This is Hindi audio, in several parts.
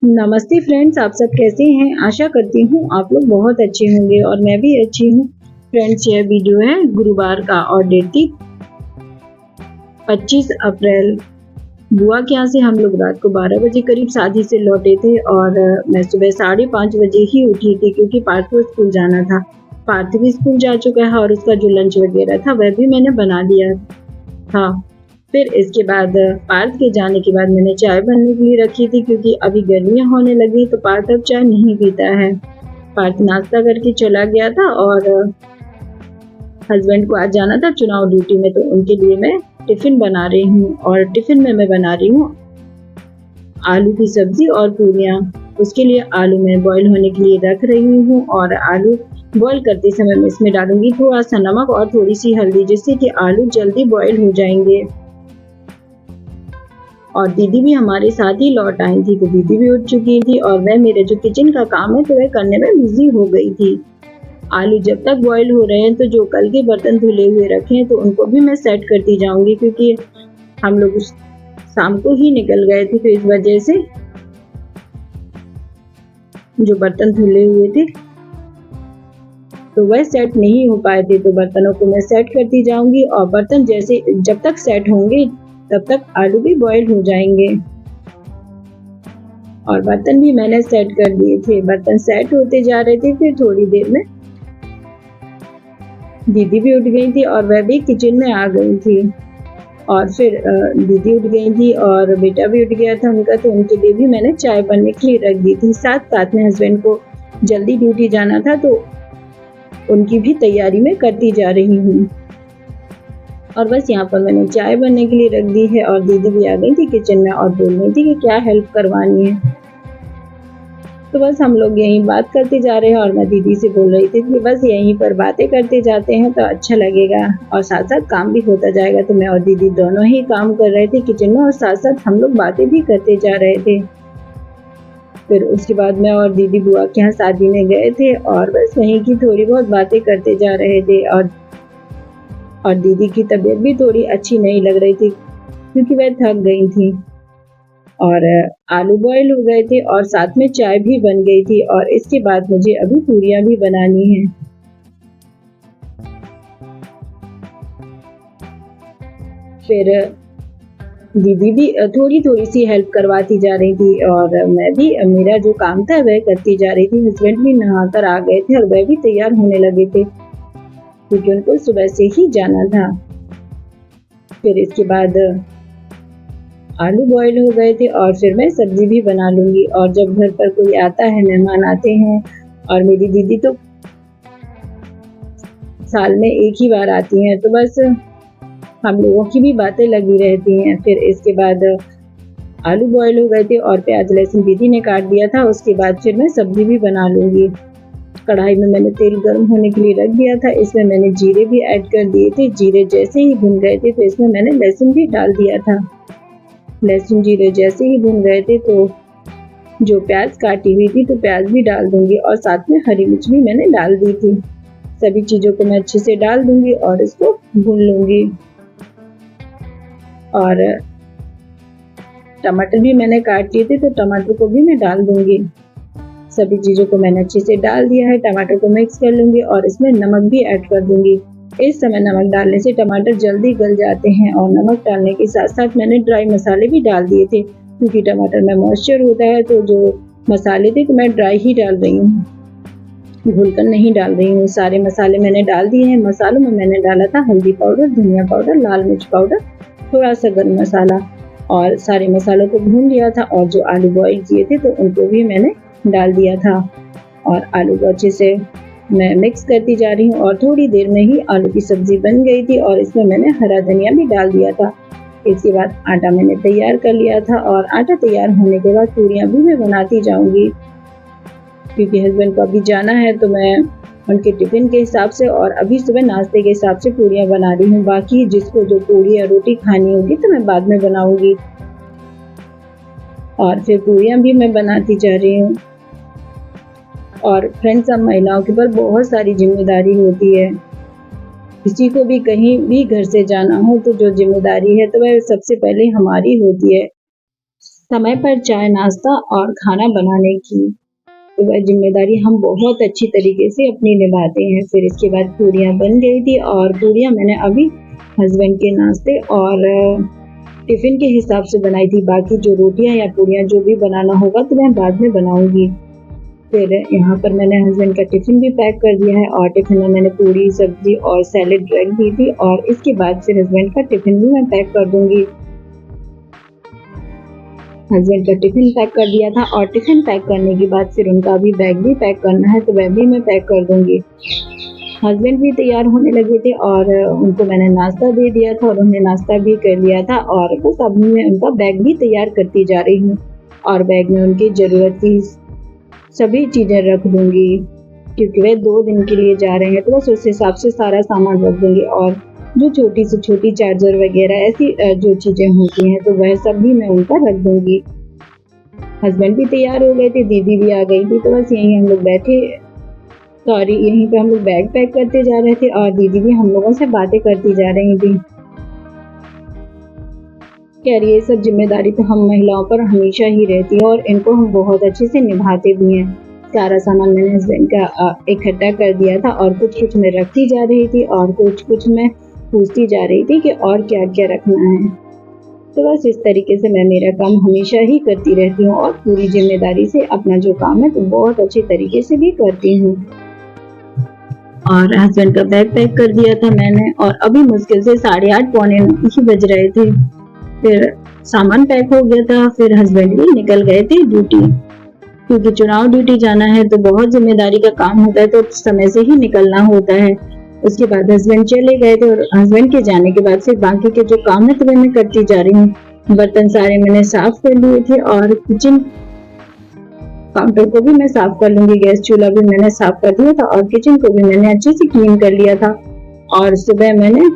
नमस्ते फ्रेंड्स, आप सब कैसे हैं? आशा करती हूँ आप लोग बहुत अच्छे होंगे और मैं भी अच्छी हूँ। फ्रेंड्स, यह वीडियो है गुरुवार का और डेट थी 25 अप्रैल। बुआ के यहाँ से हम लोग रात को 12 बजे करीब शादी से लौटे थे और मैं सुबह 5:30 बजे ही उठी थी क्योंकि पार्थ को स्कूल जाना था। पार्थ भी स्कूल जा चुका है और उसका जो लंच वगैरह था वह भी मैंने बना दिया था। फिर इसके बाद पार्थ के जाने के बाद मैंने चाय बनने के लिए रखी थी क्योंकि अभी गर्मियाँ होने लगी तो पार्थ अब चाय नहीं पीता है। पार्थ नाश्ता करके चला गया था और हस्बैंड को आज जाना था चुनाव ड्यूटी में, तो उनके लिए मैं टिफिन बना रही हूँ और टिफिन में मैं बना रही हूँ आलू की सब्जी और पूरियाँ। उसके लिए आलू मैं बॉईल होने के लिए रख रही हूँ और आलू बॉईल करते समय मैं इसमें डालूंगी थोड़ा सा नमक और थोड़ी सी हल्दी, जिससे कि आलू जल्दी बॉईल हो जाएंगे। और दीदी भी हमारे साथ ही लौट आई थी, तो दीदी भी उठ चुकी थी और वह मेरे जो किचन का काम है तो वह करने में बिजी हो गई थी। आलू जब तक बॉईल हो रहे हैं तो जो कल के बर्तन धुले हुए रखे हैं तो उनको भी मैं सेट करती जाऊंगी क्योंकि हम लोग शाम को ही निकल गए थे, तो इस वजह से जो बर्तन धुले हुए थे तो वह सेट नहीं हो पाए थे, तो बर्तनों को मैं सेट करती जाऊंगी और बर्तन जैसे जब तक सेट होंगे तब तक आलू भी बॉईल हो जाएंगे। और बर्तन भी मैंने सेट कर दिए थे। बर्तन सेट होते जा रहे थे, फिर थोड़ी देर में दीदी भी उठ गई थी और वह भी किचन में आ गई थी। और फिर दीदी उठ गई थी और बेटा भी उठ गया था उनका, तो उनके लिए भी मैंने चाय बनने के लिए रख दी थी। साथ साथ में हस्बैंड को जल्दी ड्यूटी जाना था तो उनकी भी तैयारी में करती जा रही हूँ। और बस यहाँ पर मैंने चाय बनने के लिए रख दी है और दीदी भी आ गई थी किचन में और बोल रही थी कि क्या हेल्प करवानी है। तो बस हम लोग यहीं बात करते जा रहे हैं और मैं दीदी से बोल रही थी कि बस यहीं पर बातें करते जाते हैं तो अच्छा लगेगा और साथ साथ काम भी होता जाएगा। तो मैं और दीदी दोनों ही काम कर रहे थे किचन में और साथ साथ हम लोग बातें भी करते जा रहे थे। फिर उसके बाद मैं और दीदी बुआ के यहाँ शादी में गए थे और बस वहीं की थोड़ी बहुत बातें करते जा रहे थे। और दीदी की तबीयत भी थोड़ी अच्छी नहीं लग रही थी क्योंकि वह थक गई थी। और आलू बॉईल हो गए थे और साथ में चाय भी बन गई थी और इसके बाद मुझे अभी पूरियां भी बनानी है। फिर दीदी भी थोड़ी थोड़ी सी हेल्प करवाती जा रही थी और मैं भी मेरा जो काम था वह करती जा रही थी। हस्बैंड भी नहाकर आ गए थे और वह भी तैयार होने लगे थे क्योंकि उनको सुबह से ही जाना था। फिर इसके बाद आलू बॉईल हो गए थे और फिर मैं सब्जी भी बना लूंगी। और जब घर पर कोई आता है, मेहमान आते हैं, और मेरी दीदी तो साल में एक ही बार आती हैं, तो बस हम लोगों की भी बातें लगी रहती हैं। फिर इसके बाद आलू बॉईल हो गए थे और प्याज लहसुन दीदी ने काट दिया था। उसके बाद फिर मैं सब्जी भी बना लूंगी। कढ़ाई में मैंने तेल गर्म होने के लिए रख दिया था। इसमें मैंने जीरे भी ऐड कर दिए थे। जीरे जैसे ही भुन गए थे तो इसमें मैंने लहसुन भी डाल दिया था। लहसुन जीरे जैसे ही भुन गए थे तो जो प्याज काटी हुई थी तो प्याज भी डाल दूंगी और साथ में हरी मिर्च भी मैंने डाल दी थी। सभी चीज़ों को मैं अच्छे से डाल दूंगी और इसको भून लूंगी। और टमाटर भी मैंने काट लिए थे तो टमाटर को भी मैं डाल दूंगी। सभी चीज़ों को मैंने अच्छे से डाल दिया है। टमाटर को मिक्स कर लूंगी और इसमें नमक भी ऐड कर दूंगी। इस समय नमक डालने से टमाटर जल्दी गल जाते हैं और नमक डालने के साथ साथ मैंने ड्राई मसाले भी डाल दिए थे क्योंकि टमाटर में मॉइस्चर होता है, तो जो मसाले थे तो मैं ड्राई ही डाल रही हूँ, घुलकर नहीं डाल रही हूँ। सारे मसाले मैंने डाल दिए हैं। मसालों में मैंने डाला था हल्दी पाउडर, धनिया पाउडर, लाल मिर्च पाउडर, थोड़ा सा गरम मसाला और सारे मसालों को भून लिया था। और जो आलू बॉईल किए थे तो उनको भी मैंने डाल दिया था और आलू को अच्छे से मैं मिक्स करती जा रही हूँ। और थोड़ी देर में ही आलू की सब्जी बन गई थी और इसमें मैंने हरा धनिया भी डाल दिया था। इसके बाद आटा मैंने तैयार कर लिया था और आटा तैयार होने के बाद पूरियाँ भी मैं बनाती जाऊंगी क्योंकि हस्बैंड को अभी जाना है, तो मैं उनके टिफिन के हिसाब से और अभी सुबह नाश्ते के हिसाब से पूरियाँ बना रही हूँ। बाकी जिसको जो पूरी या रोटी खानी होगी तो मैं बाद में बनाऊंगी। और फिर पूरियाँ भी मैं बनाती जा रही हूँ। और फ्रेंड्स, अब महिलाओं के ऊपर बहुत सारी जिम्मेदारी होती है। किसी को भी कहीं भी घर से जाना हो तो जो जिम्मेदारी है तो वह सबसे पहले हमारी होती है। समय पर चाय नाश्ता और खाना बनाने की। तो वह जिम्मेदारी हम बहुत अच्छी तरीके से अपनी निभाते हैं। फिर इसके बाद पूरियाँ बन गई थी और पूरियाँ मैंने अभी हस्बैंड के नाश्ते और टिफ़िन के हिसाब से बनाई थी। बाकी जो रोटियाँ या पूरियाँ जो भी बनाना होगा तो मैं बाद में बनाऊँगी। फिर यहाँ पर मैंने हस्बैंड का टिफ़िन भी पैक कर दिया है और टिफ़िन में मैंने पूरी, सब्ज़ी और सैलेड रख दी थी और इसके बाद फिर हस्बैंड का टिफ़िन भी मैं पैक कर दूँगी। हस्बैंड का टिफ़िन पैक कर दिया था और टिफ़िन पैक करने के बाद फिर उनका भी बैग भी पैक करना है, तो वह भी मैं पैक कर दूँगी। हस्बैंड भी तैयार होने लगे थे और उनको मैंने नाश्ता दे दिया था और उन्होंने नाश्ता भी कर लिया था और बस अभी मैं उनका बैग भी तैयार करती जा रही हूँ और बैग में उनकी ज़रूरत की सभी चीज़ें रख दूँगी, क्योंकि वे 2 दिन के लिए जा रहे हैं, तो बस उस हिसाब से सारा सामान रख दूँगी और जो छोटी से छोटी चार्जर वगैरह ऐसी जो चीज़ें होती हैं, तो वह सब भी मैं उनका रख दूँगी। हस्बैंड भी तैयार हो गए थे, दीदी भी आ गई थी, तो बस यहीं हम लोग बैठे यहीं पे हम लोग बैग पैक करते जा रहे थे और दीदी भी हम लोगों से बातें करती जा रही थी। खैर ये सब जिम्मेदारी तो हम महिलाओं पर हमेशा ही रहती है और इनको हम बहुत अच्छे से निभाते भी हैं। सारा सामान मैंने हस्बैंड का इकट्ठा कर दिया था और कुछ-कुछ मैं रखती जा रही थी और कुछ-कुछ मैं पूछती जा रही थी कि और क्या-क्या रखना है। तो बस इस तरीके से मैं मेरा काम हमेशा ही करती रहती हूँ और पूरी जिम्मेदारी से अपना जो काम है तो बहुत अच्छे तरीके से भी करती हूँ। और हस्बैंड का बैग पैक कर दिया था मैंने और अभी मुश्किल से 8:30 पौने 9 ही बज रहे थे। फिर सामान पैक हो गया था, फिर हस्बैंड भी निकल गए थे ड्यूटी, क्योंकि चुनाव ड्यूटी जाना है तो बहुत जिम्मेदारी का काम होता है, तो समय से ही निकलना होता है। उसके बाद हस्बैंड चले गए थे और हस्बैंड के जाने के बाद फिर बाकी के जो काम है तो मैं करती जा रही हूँ। बर्तन सारे मैंने साफ कर लिए थे और किचन काउंटर को भी मैं साफ कर लूंगी, गैस चूल्हा भी मैंने साफ कर दिया था और किचन को भी मैंने अच्छे से क्लीन कर लिया था। और सुबह मैंने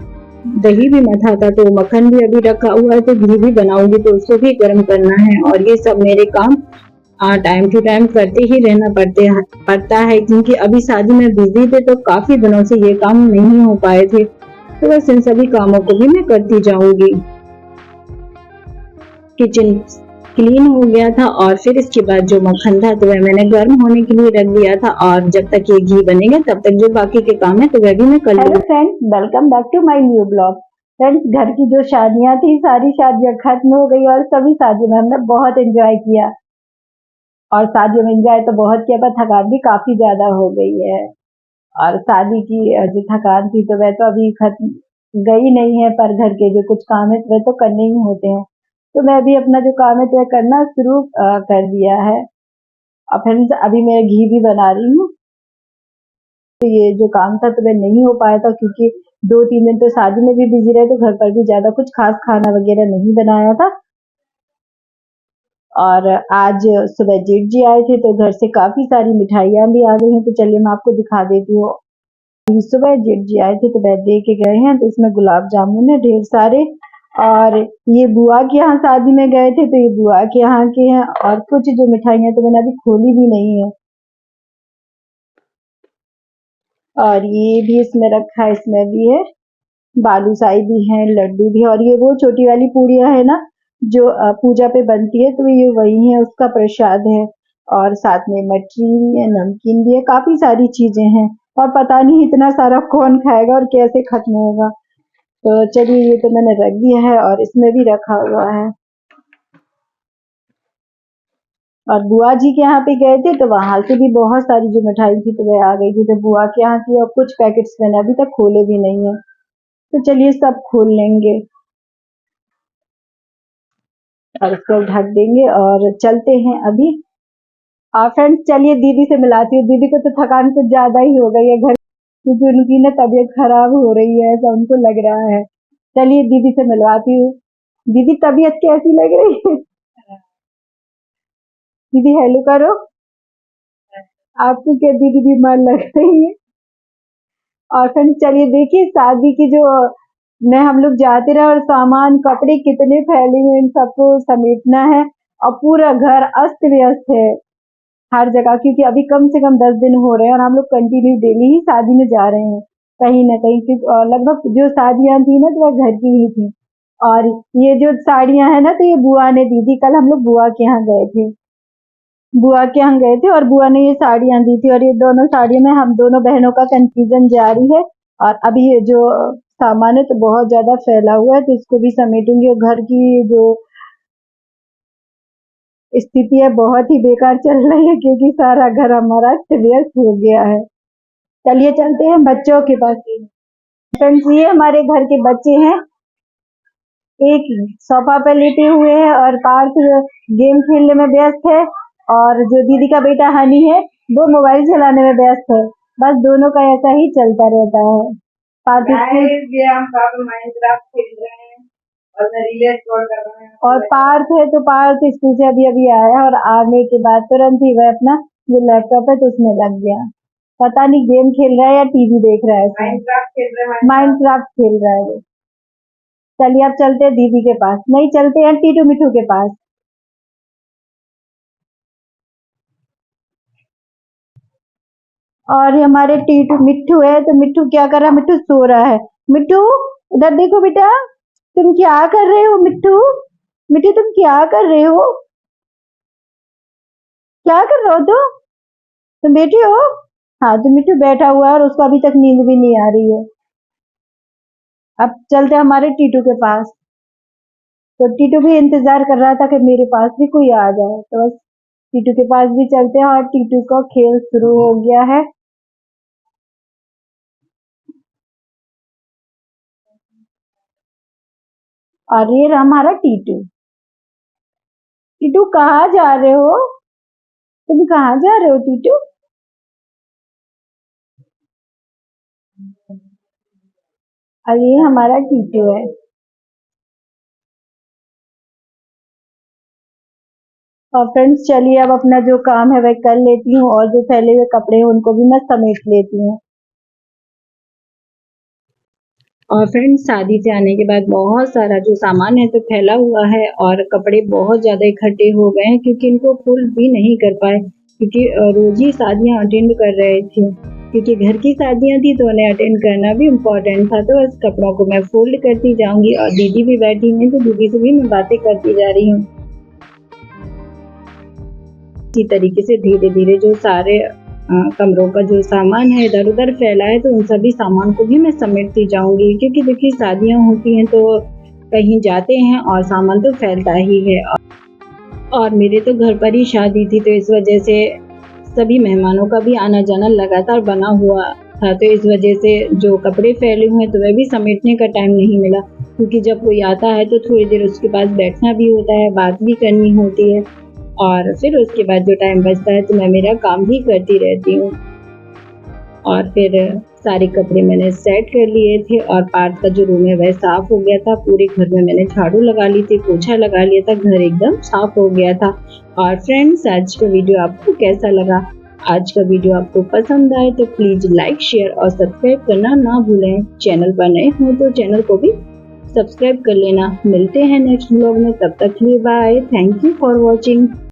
दही भी मथा था, तो मक्खन भी अभी रखा हुआ है, तो घी भी बनाऊंगी तो उसको भी गर्म करना है। और ये सब मेरे काम टाइम टू टाइम करते ही रहना पड़ता है, क्योंकि अभी शादी में बिजी थे तो काफी दिनों से ये काम नहीं हो पाए थे, तो बस इन सभी कामों को भी मैं करती जाऊंगी। किचन क्लीन हो गया था और फिर इसके बाद जो मक्खन था तो वह मैंने गर्म होने के लिए रख दिया था और जब तक ये घी बनेगा तब तक जो बाकी के काम है तो वह भी मैं कर लूंगी। Hello friends, welcome back to my new blog. Friends, घर की जो शादियां थी सारी शादियां खत्म हो गई और सभी शादियों में हमने बहुत एंजॉय किया और शादियों में एंजॉय तो बहुत किया पर थकान भी काफी ज्यादा हो गई है। और शादी की जो थकान थी तो वह तो अभी खत्म गई नहीं है, पर घर के जो कुछ काम है वह तो करने ही होते हैं। तो मैं भी अपना जो काम है तो वह करना शुरू कर दिया है। और फ्रेंड्स, अभी मैं घी भी बना रही हूँ। तो ये जो काम था तो वह नहीं हो पाया था, क्योंकि 2-3 दिन तो शादी में भी बिजी रहे, तो घर पर भी ज्यादा कुछ खास खाना वगैरह नहीं बनाया था। और आज सुबह जेठ जी आए थे तो घर से काफी सारी मिठाइयां भी आ गई हैं, तो चलिए मैं आपको दिखा देती हूँ। सुबह जेठ जी आए थे तो वह दे के गए हैं, तो इसमें गुलाब जामुन है ढेर सारे। और ये बुआ के यहाँ शादी में गए थे तो ये बुआ के यहाँ के हैं। और कुछ जो मिठाइयां तो मैंने अभी खोली भी नहीं है। और ये भी इसमें रखा है, इसमें भी है, बालूशाही भी है, लड्डू भी है। और ये वो छोटी वाली पूड़ियाँ है ना जो पूजा पे बनती है, तो ये वही है, उसका प्रसाद है। और साथ में मठरी भी है, नमकीन भी है, काफी सारी चीजें हैं। और पता नहीं इतना सारा कौन खाएगा और कैसे खत्म होगा। तो चलिए, ये तो मैंने रख दिया है और इसमें भी रखा हुआ है। और बुआ जी के यहाँ पे गए थे तो वहां से भी बहुत सारी जो मिठाई थी तो वह आ गई थी, तो बुआ के यहाँ की और कुछ पैकेट्स मैंने अभी तक खोले भी नहीं है, तो चलिए सब खोल लेंगे और इसको ढक देंगे और चलते हैं अभी। फ्रेंड्स, चलिए दीदी से मिलाती हूँ। दीदी को तो थकान कुछ ज्यादा ही हो गई है घर, क्योंकि उनकी ना तबीयत खराब हो रही है, ऐसा उनको लग रहा है। चलिए दीदी से मिलवाती हूँ। दीदी, तबीयत कैसी लग रही है? दीदी हेलो करो। आपको क्या दीदी बीमार लग रही है? और फिर चलिए देखिए, शादी की जो में हम लोग जाते रहे और सामान कपड़े कितने फैले हुए, इन सबको समेटना है। और पूरा घर अस्त व्यस्त है हर जगह, क्योंकि अभी कम से कम 10 दिन हो रहे हैं और हम लोग कंटिन्यू डेली ही शादी में जा रहे हैं कहीं ना कहीं, क्योंकि लगभग जो शादियां थी ना तो वह घर की ही थी। और ये जो साड़ियां है ना, तो ये बुआ ने दी थी। कल हम लोग बुआ के यहाँ गए थे, और बुआ ने ये साड़ियां दी थी। और ये दोनों साड़ियों में हम दोनों बहनों का कंफ्यूजन जारी है। और अभी ये जो सामान है तो बहुत ज्यादा फैला हुआ है, तो इसको भी समेटूंगी। और घर की जो स्थिति है बहुत ही बेकार चल रही है, क्योंकि सारा घर हमारा व्यस्त हो गया है। चलिए चलते हैं बच्चों के पास। फ्रेंड्स, ये हमारे घर के बच्चे हैं। एक सोफा पे लेटे हुए हैं और पार्थ गेम खेलने में व्यस्त है। और जो दीदी का बेटा हनी है, वो मोबाइल चलाने में व्यस्त है। बस दोनों का ऐसा ही चलता रहता है। पार्थ और पार्थ है तो पार्थ स्कूल से अभी अभी आया, और आने के बाद तुरंत ही वह अपना जो लैपटॉप है तो उसमें लग गया। पता नहीं गेम खेल रहा है या टीवी देख रहा है, माइनक्राफ्ट खेल रहा है वो। चलिए अब चलते हैं दीदी के पास, नहीं चलते हैं टीटू मिठू के पास। और ये हमारे टीटू मिट्ठू है, तो मिट्ठू क्या कर रहा है? मिट्ठू सो रहा है। मिट्ठू इधर देखो बेटा, तुम क्या कर रहे हो? मिट्ठू मिट्ठू तुम क्या कर रहे हो? क्या कर रहे हो? तुम बैठे हो? हाँ, तो मिट्टू बैठा हुआ है और उसको अभी तक नींद भी नहीं आ रही है। अब चलते हैं हमारे टीटू के पास। तो टीटू भी इंतजार कर रहा था कि मेरे पास भी कोई आ जाए, तो बस टीटू के पास भी चलते हैं। और टीटू का खेल शुरू हो गया है। और ये रहा हमारा टीटू। टीटू कहाँ जा रहे हो? तुम कहाँ जा रहे हो टीटू? और ये हमारा टीटू है। और फ्रेंड्स, चलिए अब अपना जो काम है वह कर लेती हूँ, और जो फैले हुए कपड़े हैं उनको भी मैं समेट लेती हूँ। और फ्रेंड्स, शादी से आने के बाद बहुत सारा जो सामान है तो फैला हुआ है, और कपड़े बहुत ज़्यादा इकट्ठे हो गए हैं, क्योंकि इनको फोल्ड भी नहीं कर पाए, क्योंकि रोज ही शादियाँ अटेंड कर रहे थे। क्योंकि घर की शादियाँ थी तो उन्हें अटेंड करना भी इम्पोर्टेंट था। तो बस कपड़ों को मैं फोल्ड करती जाऊंगी, और दीदी भी बैठी हुई, तो दीदी से भी मैं बातें करती जा रही हूँ। इसी तरीके से धीरे धीरे जो सारे कमरों का जो सामान है इधर उधर फैला है, तो उन सभी सामान को भी मैं समेटती जाऊंगी। क्योंकि देखिए, शादियां होती हैं तो कहीं जाते हैं और सामान तो फैलता ही है। और मेरे तो घर पर ही शादी थी, तो इस वजह से सभी मेहमानों का भी आना जाना लगातार बना हुआ था। तो इस वजह से जो कपड़े फैले हुए हैं तो वह भी समेटने का टाइम नहीं मिला। क्योंकि जब कोई आता है तो थोड़ी देर उसके पास बैठना भी होता है, बात भी करनी होती है, और फिर उसके बाद जो टाइम बचता है तो मैं मेरा काम भी करती रहती हूँ। और फिर सारे कपड़े मैंने सेट कर लिए थे, और पार्थ का जो रूम है वह साफ हो गया था। पूरे घर में मैंने झाड़ू लगा ली थी, पोछा लगा लिया था, घर एकदम साफ हो गया था। और फ्रेंड्स, आज का वीडियो आपको कैसा लगा? आज का वीडियो आपको पसंद आए तो प्लीज लाइक, शेयर और सब्सक्राइब करना ना भूलें। चैनल पर नए हो तो चैनल को भी सब्सक्राइब कर लेना। मिलते हैं नेक्स्ट व्लॉग में, तब तक के लिए bye. Thank you for watching.